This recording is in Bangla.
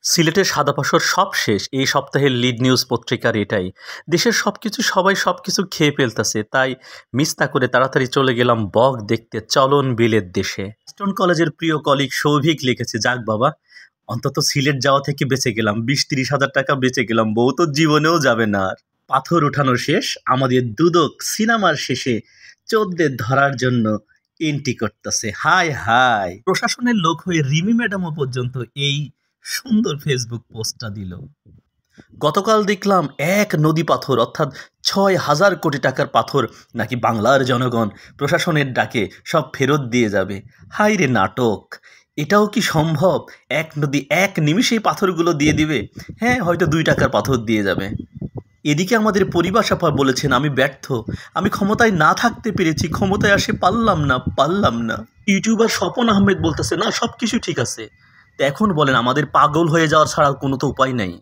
সিলেটের সাদাপাশর সব শেষ। এই সপ্তাহের লিড নিউজ পত্রিকার এটাই। দেশের সবকিছু সবাই সবকিছু খেয়ে ফেলতেছে, তাই মিস না করে তাড়াতাড়ি চলে গেলাম বক দেখতে চলন বিলেত দেশে। স্টোন কলেজের প্রিয় কলিগ সৌভিক লিখেছে, যাক বাবা, অন্তত সিলেট যাওয়া থেকে বেঁচে গেলাম, 20-30 হাজার টাকা বেঁচে গেলাম, বউ তো জীবনেও যাবে না আর। পাথর উঠানো শেষ, আমাদের দুদক সিনেমার শেষে চোরদের ধরার জন্য এন্ট্রি করতেছে। হায় হায়, প্রশাসনের লোক হয়ে রিমি ম্যাডামও পর্যন্ত এই সুন্দর ফেসবুক পোস্টটা দিল। গতকাল দেখলাম এক নদী পাথর অর্থাৎ 6,000 কোটি টাকার পাথর নাকি বাংলার জনগণ প্রশাসনের ডাকে সব ফেরত দিয়ে যাবে। হায় রে নাটক, এটাও কি সম্ভব? এক নদী এক নিমিষেই পাথরগুলো দিয়ে দিবে? হ্যাঁ, হয়তো 2 টাকার পাথর দিয়ে যাবে। এদিকে আমাদের পরিবার সাপা বলেছেন, আমি ব্যর্থ, আমি ক্ষমতায় না থাকতে পেরেছি, ক্ষমতায় আসে পারলাম না। ইউটিউবার স্বপন আহমেদ বলতেছে, না সব কিছু ঠিক আছে। তো এখন বলেন, আমাদের পাগল হয়ে যাওয়ার ছাড়া কোনো তো উপায় নাই।